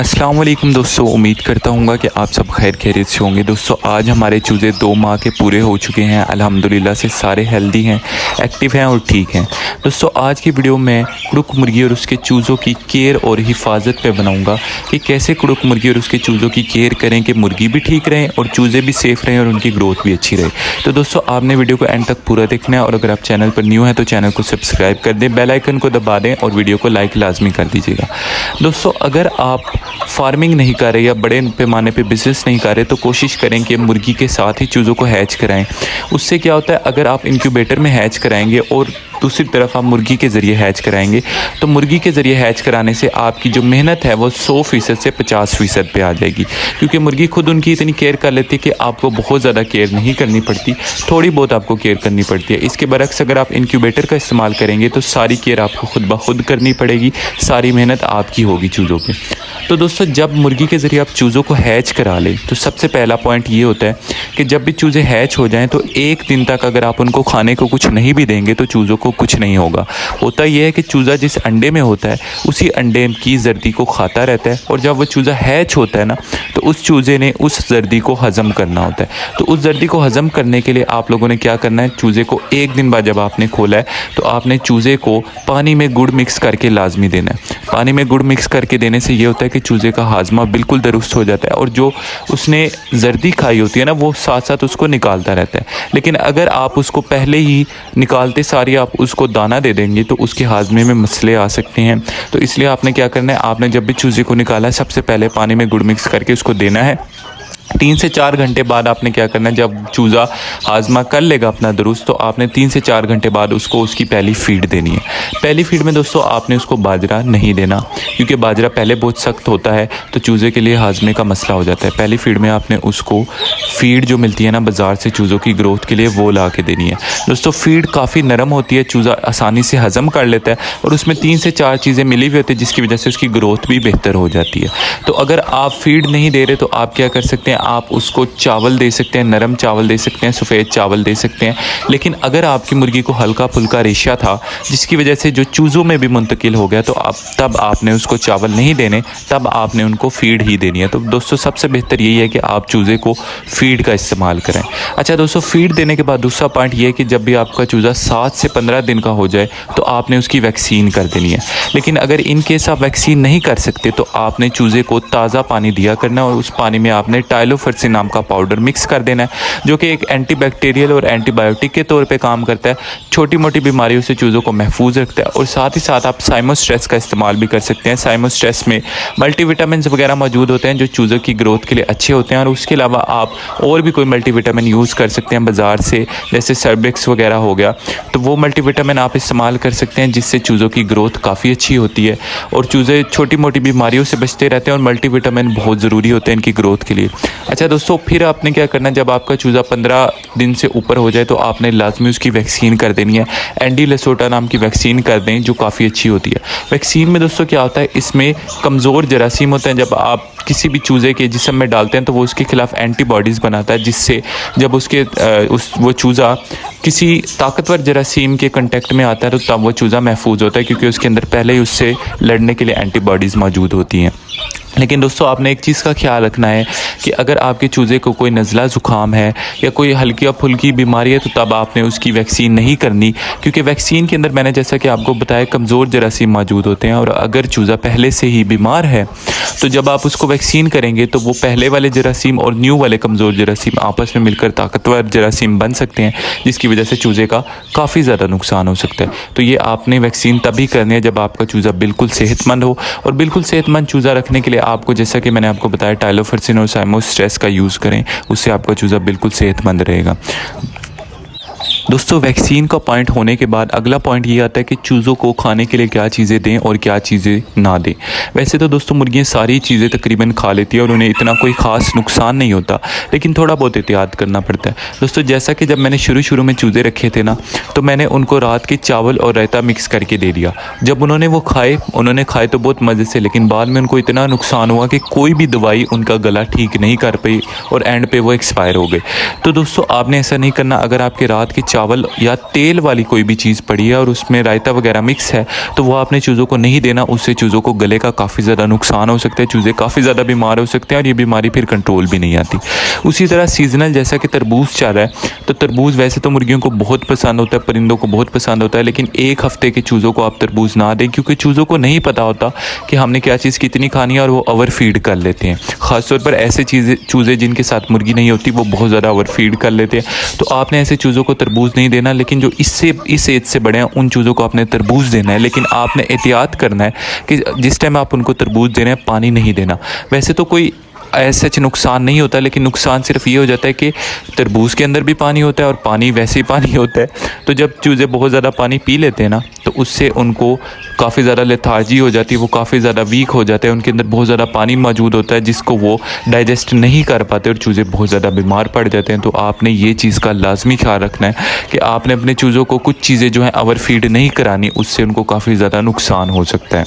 अस्सलाम वालेकुम दोस्तों, उम्मीद करता हूँ कि आप सब खैर खैरियत से होंगे। दोस्तों आज हमारे चूज़े 2 माह के पूरे हो चुके हैं। अल्हम्दुलिल्लाह से सारे हेल्दी हैं, एक्टिव हैं और ठीक हैं। दोस्तों आज की वीडियो में कुड़ुक मुर्गी और उसके चूज़ों की केयर और हिफाजत पे बनाऊंगा कि कैसे कुड़ुक मुर्गी और उसके चूज़ों की केयर करें कि मुर्गी भी ठीक रहें और चूज़े भी सेफ़ रहें और उनकी ग्रोथ भी अच्छी रहे। तो दोस्तों आपने वीडियो को एंड तक पूरा देखना है और अगर आप चैनल पर न्यू हैं तो चैनल को सब्सक्राइब कर दें, बेल आइकन को दबा दें और वीडियो को लाइक लाजमी कर दीजिएगा। दोस्तों अगर आप फार्मिंग नहीं कर रहे या बड़े पैमाने पे बिज़नेस नहीं कर रहे तो कोशिश करें कि मुर्गी के साथ ही चूज़ों को हैच कराएं। उससे क्या होता है, अगर आप इंक्यूबेटर में हैच कराएंगे और दूसरी तरफ आप मुर्गी के ज़रिए हैच कराएंगे तो मुर्गी के ज़रिए हैच कराने से आपकी जो मेहनत है वो 100% से 50% पे आ जाएगी, क्योंकि मुर्गी खुद उनकी इतनी केयर कर लेती है कि आपको बहुत ज़्यादा केयर नहीं करनी पड़ती, थोड़ी बहुत आपको केयर करनी पड़ती है। इसके बरक्स अगर आप इंक्यूबेटर का इस्तेमाल करेंगे तो सारी केयर आपको खुद ब खुद करनी पड़ेगी, सारी मेहनत आपकी होगी चूज़ों की। तो दोस्तों जब मुर्गी के ज़रिए आप चूज़ों को हैच करा लें तो सबसे पहला पॉइंट ये होता है कि जब भी चूज़े हैच हो जाएं तो 1 दिन तक अगर आप उनको खाने को कुछ नहीं भी देंगे तो चूज़ों को कुछ नहीं होगा। होता यह है कि चूज़ा जिस अंडे में होता है उसी अंडे की जर्दी को खाता रहता है और जब वो चूज़ा हैच होता है ना तो उस चूज़े ने उस जर्दी को हज़म करना होता है। तो उस जर्दी को हज़म करने के लिए आप लोगों ने क्या करना है, चूज़े को 1 दिन बाद जब आपने खोला है तो आपने चूज़े को पानी में गुड़ मिक्स करके लाजमी देना है। पानी में गुड़ मिक्स करके देने से ये होता है कि चूज़े का हाजमा बिल्कुल दुरुस्त हो जाता है और जो उसने जर्दी खाई होती है ना वो साथ साथ उसको निकालता रहता है। लेकिन अगर आप उसको पहले ही निकालते सारी आप उसको दाना दे देंगे तो उसके हाजमे में मसले आ सकते हैं। तो इसलिए आपने क्या करना है, आपने जब भी चूज़े को निकाला है सबसे पहले पानी में गुड़ मिक्स करके उसको देना है। 3 से 4 घंटे बाद आपने क्या करना है, जब चूज़ा हाजमा कर लेगा अपना दुरुस्त तो आपने 3 से 4 घंटे बाद उसको उसकी पहली फीड देनी है। पहली फीड में दोस्तों आपने उसको बाजरा नहीं देना, क्योंकि बाजरा पहले बहुत सख्त होता है तो चूज़े के लिए हाजमे का मसला हो जाता है। पहली फीड में आपने उसको फीड जो मिलती है ना बाज़ार से चूज़ों की ग्रोथ के लिए वो ला के देनी है। दोस्तों फीड काफ़ी नरम होती है, चूज़ा आसानी से हज़म कर लेता है और उसमें 3 से 4 चीज़ें मिली हुई होती है जिसकी वजह से उसकी ग्रोथ भी बेहतर हो जाती है। तो अगर आप फीड नहीं दे रहे तो आप क्या कर सकते हैं, आप उसको चावल दे सकते हैं, नरम चावल दे सकते हैं, सफ़ेद चावल दे सकते हैं। लेकिन अगर आपकी मुर्गी को हल्का फुल्का रेशा था जिसकी वजह से जो चूज़ों में भी मुंतकिल हो गया तो तब आपने उसको चावल नहीं देने, तब आपने उनको फीड ही देनी है। तो दोस्तों सबसे बेहतर यही है कि आप चूज़े को फीड का इस्तेमाल करें। अच्छा दोस्तों फीड देने के बाद दूसरा पॉइंट ये है कि जब भी आपका चूज़ा 7 से 15 दिन का हो जाए तो आपने उसकी वैक्सीन कर देनी है। लेकिन अगर इन केस आप वैक्सीन नहीं कर सकते तो आपने चूज़े को ताज़ा पानी दिया करना और उस पानी में आपने टाइलोफर्सिन नाम का पाउडर मिक्स कर देना है, जो कि एक एंटीबैक्टीरियल और एंटीबायोटिक के तौर पे काम करता है, छोटी मोटी बीमारियों से चूज़ों को महफूज रखता है। और साथ ही साथ आप साइमोस्ट्रेस का इस्तेमाल भी कर सकते हैं। साइमोस्ट्रेस में मल्टीविटामिन वगैरह मौजूद होते हैं जो चूज़ों की ग्रोथ के लिए अच्छे होते हैं और उसके अलावा आप और भी कोई मल्टीविटामिन यूज़ कर सकते हैं बाज़ार से, जैसे सर्बिक्स वगैरह हो गया, तो वो मल्टीविटामिन आप इस्तेमाल कर सकते हैं जिससे चूज़ों की ग्रोथ काफ़ी अच्छी होती है और चूज़े छोटी मोटी बीमारियों से बचते रहते हैं और मल्टीविटामिन बहुत ज़रूरी होते हैं इनकी ग्रोथ के लिए। अच्छा दोस्तों फिर आपने क्या करना है, जब आपका चूज़ा 15 दिन से ऊपर हो जाए तो आपने लाजमी उसकी वैक्सीन कर देनी है। एंडी लेसोटा नाम की वैक्सीन कर दें जो काफ़ी अच्छी होती है। वैक्सीन में दोस्तों क्या होता है, इसमें कमज़ोर जरासीम होते हैं, जब आप किसी भी चूज़े के जिस्म में डालते हैं तो वो उसके खिलाफ एंटीबॉडीज़ बनाता है, जिससे जब वो चूज़ा किसी ताकतवर जरासीम के कांटेक्ट में आता है तो तब वो चूज़ा महफूज होता है, क्योंकि उसके अंदर पहले ही उससे लड़ने के लिए एंटीबॉडीज़ मौजूद होती हैं। लेकिन दोस्तों आपने एक चीज़ का ख्याल रखना है कि अगर आपके चूज़े को कोई नज़ला ज़ुकाम है या कोई हल्की या फुल्की बीमारी है तो तब आपने उसकी वैक्सीन नहीं करनी, क्योंकि वैक्सीन के अंदर मैंने जैसा कि आपको बताया कमज़ोर जरासीम मौजूद होते हैं और अगर चूज़ा पहले से ही बीमार है तो जब आप उसको वैक्सीन करेंगे तो वो पहले वाले जरासीम और न्यू वाले कमज़ोर जरासीम आपस में मिलकर ताकतवर जरासीम बन सकते हैं, जिसकी वजह से चूज़े का काफ़ी ज़्यादा नुकसान हो सकता है। तो ये आपने वैक्सीन तभी करनी है जब आपका चूज़ा बिल्कुल सेहतमंद हो, और बिल्कुल सेहतमंद चूज़ा रखने के लिए आपको, जैसा कि मैंने आपको बताया, टाइलोफर्सिन और साइमोस्ट्रेस का यूज़ करें, उससे आपका चूज़ा बिल्कुल सेहतमंद रहेगा। दोस्तों वैक्सीन का पॉइंट होने के बाद अगला पॉइंट ये आता है कि चूज़ों को खाने के लिए क्या चीज़ें दें और क्या चीज़ें ना दें। वैसे तो दोस्तों मुर्गियाँ सारी चीज़ें तकरीबन खा लेती है और उन्हें इतना कोई ख़ास नुकसान नहीं होता, लेकिन थोड़ा बहुत एहतियात करना पड़ता है। दोस्तों जैसा कि जब मैंने शुरू में चूज़े रखे थे ना तो मैंने उनको रात के चावल और रायता मिक्स करके दे दिया। जब उन्होंने खाए तो बहुत मज़े से, लेकिन बाद में उनको इतना नुकसान हुआ कि कोई भी दवाई उनका गला ठीक नहीं कर पाई और एंड पे वो एक्सपायर हो गए। तो दोस्तों आपने ऐसा नहीं करना। अगर आपके रात के चावल या तेल वाली कोई भी चीज़ पड़ी है और उसमें रायता वगैरह मिक्स है तो वो आपने चूज़ों को नहीं देना। उससे चूज़ों को गले का काफ़ी ज़्यादा नुकसान हो सकता है, चूज़े काफ़ी ज़्यादा बीमार हो सकते हैं और ये बीमारी फिर कंट्रोल भी नहीं आती। उसी तरह सीजनल जैसा कि तरबूज चल रहा है, तो तरबूज वैसे तो मुर्गियों को बहुत पसंद होता है, परिंदों को बहुत पसंद होता है, लेकिन एक हफ्ते के चूज़ों को आप तरबूज ना दें क्योंकि चूज़ों को नहीं पता होता कि हमने क्या चीज़ कितनी खानी है और वो ओवर फीड कर लेते हैं। ख़ासतौर पर ऐसे चूज़े जिनके साथ मुर्गी नहीं होती वो बहुत ज़्यादा ओवर फीड कर लेते हैं। तो आपने ऐसे चूज़ों को तरबूज नहीं देना, लेकिन जो इस एज से बड़े हैं उन चूज़ों को आपने तरबूज देना है। लेकिन आपने एहतियात करना है कि जिस टाइम आप उनको तरबूज दे रहे हैं पानी नहीं देना। वैसे तो कोई ऐसा नुकसान नहीं होता, लेकिन नुकसान सिर्फ ये हो जाता है कि तरबूज के अंदर भी पानी होता है और पानी वैसे ही पानी होता है। तो जब चूज़े बहुत ज़्यादा पानी पी लेते हैं ना तो उससे उनको काफ़ी ज़्यादा लेथार्जी हो जाती है, वो काफ़ी ज़्यादा वीक हो जाते हैं, उनके अंदर बहुत ज़्यादा पानी मौजूद होता है जिसको वो डाइजेस्ट नहीं कर पाते और चूज़े बहुत ज़्यादा बीमार पड़ जाते हैं। तो आपने ये चीज़ का लाजमी ख्याल रखना है कि आपने अपने चूज़ों को कुछ चीज़ें जो हैं ओवर फीड नहीं करानी, उससे उनको काफ़ी ज़्यादा नुकसान हो सकता है।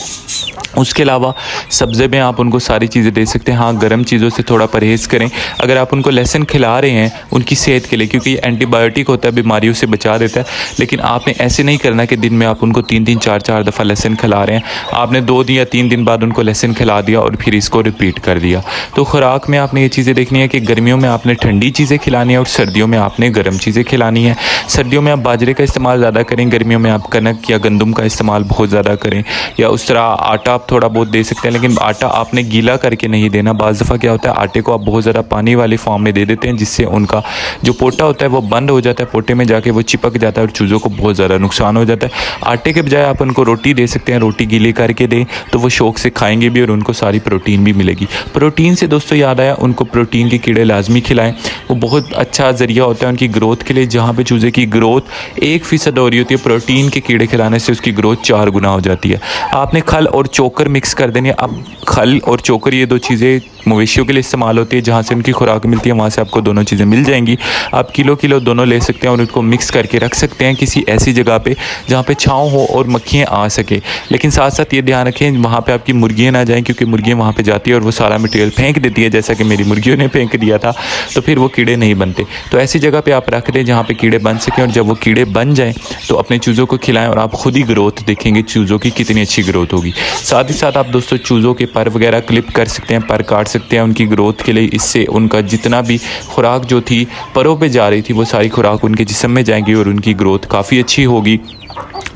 उसके अलावा सब्ज़े में आप उनको सारी चीज़ें दे सकते हैं। हाँ, गर्म चीज़ों से थोड़ा परहेज़ करें। अगर आप उनको लहसुन खिला रहे हैं उनकी सेहत के लिए, क्योंकि ये एंटीबायोटिक होता है, बीमारियों से बचा देता है, लेकिन आपने ऐसे नहीं करना कि दिन में आप उनको 3-3 4-4 दफ़ा लहसुन खिला रहे हैं। आपने 2 दिन या 3 दिन बाद उनको लहसुन खिला दिया और फिर इसको रिपीट कर दिया। तो खुराक में आपने ये चीज़ें देखनी है कि गर्मियों में आपने ठंडी चीज़ें खिलानी है और सर्दियों में आपने गर्म चीज़ें खिलानी है। सर्दियों में आप बाजरे का इस्तेमाल ज़्यादा करें, गर्मियों में आप कनक या गंदम का इस्तेमाल बहुत ज़्यादा करें, या उस तरह आटा आप थोड़ा बहुत दे सकते हैं, लेकिन आटा आपने गीला करके नहीं देना। बाज़ दफ़ा क्या होता है, आटे को आप बहुत ज़्यादा पानी वाले फॉर्म में दे देते हैं जिससे उनका जो पोटा होता है वो बंद हो जाता है, पोटे में जाके वो चिपक जाता है और चूज़ों को बहुत ज़्यादा नुकसान हो जाता है। आटे के बजाय आप उनको रोटी दे सकते हैं, रोटी गीली करके दें तो वो शौक़ से खाएंगे भी और उनको सारी प्रोटीन भी मिलेगी। प्रोटीन से दोस्तों याद आया, उनको प्रोटीन के कीड़े लाजमी खिलाएं, वो बहुत अच्छा ज़रिया होता है उनकी ग्रोथ के लिए। जहाँ पे चूज़े की ग्रोथ 1% हो रही होती है, प्रोटीन के कीड़े खिलाने से उसकी ग्रोथ 4 गुना हो जाती है। आपने खल और चोकर मिक्स कर देनी है। अब खल और चोकर ये 2 चीज़ें मवेशियों के लिए इस्तेमाल होती है, जहाँ से उनकी खुराक मिलती है वहाँ से आपको दोनों चीज़ें मिल जाएंगी। आप किलो दोनों ले सकते हैं और उनको मिक्स करके रख सकते हैं किसी ऐसी जगह पे जहाँ पे छाँव हो और मक्खियाँ आ सके। लेकिन साथ साथ ये ध्यान रखें वहाँ पे आपकी मुर्गियाँ ना जाएं, क्योंकि मुर्गियाँ वहाँ पे जाती है और वो सारा मटेरियल फेंक देती है, जैसा कि मेरी मुर्गियों ने फेंक दिया था, तो फिर वो कीड़े नहीं बनते। तो ऐसी जगह पर आप रख दें जहाँ पर कीड़े बन सकें, और जब वो कीड़े बन जाएँ तो अपने चूज़ों को खिलाएँ और आप खुद ही ग्रोथ देखेंगे चूज़ों की कितनी अच्छी ग्रोथ होगी। साथ ही साथ आप दोस्तों चूज़ों के पर वगैरह क्लिप कर सकते हैं, पर काट सकते हैं उनकी ग्रोथ के लिए। इससे उनका जितना भी खुराक जो थी परों पे जा रही थी वो सारी खुराक उनके जिस्म में जाएंगी और उनकी ग्रोथ काफ़ी अच्छी होगी।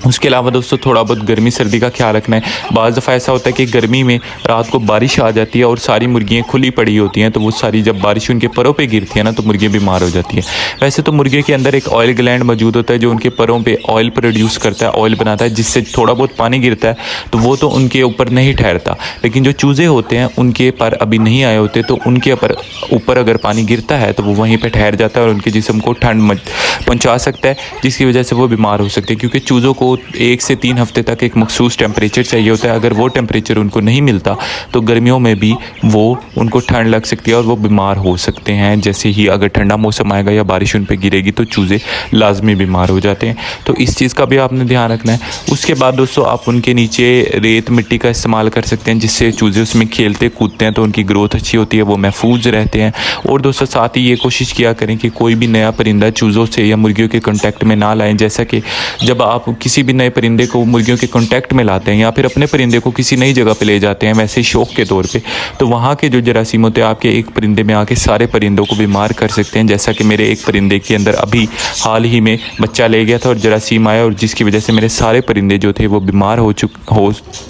उसके अलावा दोस्तों थोड़ा बहुत गर्मी सर्दी का ख्याल रखना है। बाज़ दफ़ा ऐसा होता है कि गर्मी में रात को बारिश आ जाती है और सारी मुर्गियाँ खुली पड़ी होती हैं, तो वो सारी जब बारिश उनके परों पे गिरती है ना तो मुर्गियाँ बीमार हो जाती हैं। वैसे तो मुर्गे के अंदर एक ऑयल ग्लैंड मौजूद होता है जो उनके परों पे ऑयल प्रोड्यूस करता है, ऑयल बनाता है, जिससे थोड़ा बहुत पानी गिरता है तो वो तो उनके ऊपर नहीं ठहरता। लेकिन जो चूज़े होते हैं उनके पर अभी नहीं आए होते, तो उनके ऊपर अगर पानी गिरता है तो वो वहीं पर ठहर जाता है और उनके जिस्म को ठंड पहुँचा सकता है, जिसकी वजह से वो बीमार हो सकते हैं। क्योंकि चूज़ों को 1 से 3 हफ्ते तक एक मखसूस टेम्परेचर चाहिए होता है। अगर वो टेम्परेचर उनको नहीं मिलता तो गर्मियों में भी वो उनको ठंड लग सकती है और वो बीमार हो सकते हैं। जैसे ही अगर ठंडा मौसम आएगा या बारिश उन पर गिरेगी तो चूज़े लाजमी बीमार हो जाते हैं। तो इस चीज़ का भी आपने ध्यान रखना है। उसके बाद दोस्तों आप उनके नीचे रेत मिट्टी का इस्तेमाल कर सकते हैं, जिससे चूज़े उसमें खेलते कूदते हैं तो उनकी ग्रोथ अच्छी होती है, वो महफूज रहते हैं। और दोस्तों साथ ही ये कोशिश किया करें कि कोई भी नया परिंदा चूज़ों से या मुर्गियों के कॉन्टैक्ट में ना लाएँ। जैसा कि जब आप किसी भी नए परिंदे को मुर्गियों के कांटेक्ट में लाते हैं या फिर अपने परिंदे को किसी नई जगह पे ले जाते हैं वैसे शौक के तौर पे, तो वहाँ के जो जरासीम होते हैं आपके एक परिंदे में आके सारे परिंदों को बीमार कर सकते हैं। जैसा कि मेरे एक परिंदे के अंदर अभी हाल ही में बच्चा ले गया था और जरासीम आया और जिसकी वजह से मेरे सारे परिंदे जो थे वो बीमार हो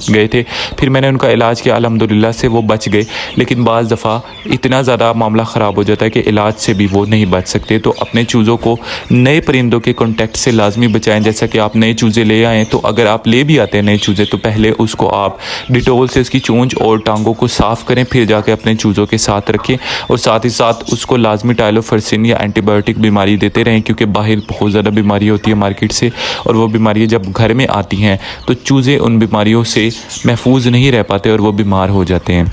गए थे। फिर मैंने उनका इलाज किया, अल्हम्दुलिल्लाह से वो बच गए। लेकिन बाज़ दफ़ा इतना ज़्यादा मामला ख़राब हो जाता है कि इलाज से भी वो नहीं बच सकते। तो अपने चूज़ों को नए परिंदों के कॉन्टैक्ट से लाजमी बचाएँ। जैसा कि आप नए चूज़े ले आएँ तो अगर आप ले भी आते हैं नए चूज़े तो पहले उसको आप डिटोल से उसकी चोंच और टांगों को साफ़ करें, फिर जाके अपने चूज़ों के साथ रखें। और साथ ही साथ उसको लाजमी टाइलोफर्सिन या एंटीबायोटिक बीमारी देते रहें, क्योंकि बाहर बहुत ज़्यादा बीमारी होती है मार्केट से, और वो बीमारियाँ जब घर में आती हैं तो चूज़े उन बीमारियों से महफूज नहीं रह पाते और वो बीमार हो जाते हैं।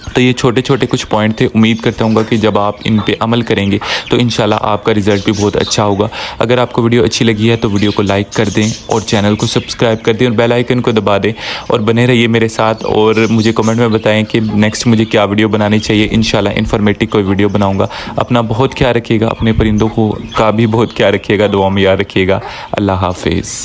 तो तो ये छोटे छोटे कुछ पॉइंट थे। उम्मीद करता हूँ कि जब आप इन पे अमल करेंगे तो इंशाल्लाह आपका रिज़ल्ट भी बहुत अच्छा होगा। अगर आपको वीडियो अच्छी लगी है तो वीडियो को लाइक कर दें और चैनल को सब्सक्राइब कर दें और बेल आइकन को दबा दें और बने रहिए मेरे साथ। और मुझे कमेंट में बताएं कि नेक्स्ट मुझे क्या वीडियो बनानी चाहिए। इंशाल्लाह इन्फॉर्मेटिव कोई वीडियो बनाऊँगा। अपना बहुत ख्याल रखिएगा, अपने परिंदों का भी बहुत ख्याल रखिएगा, दुआ में याद रखिएगा। अल्लाह हाफिज़।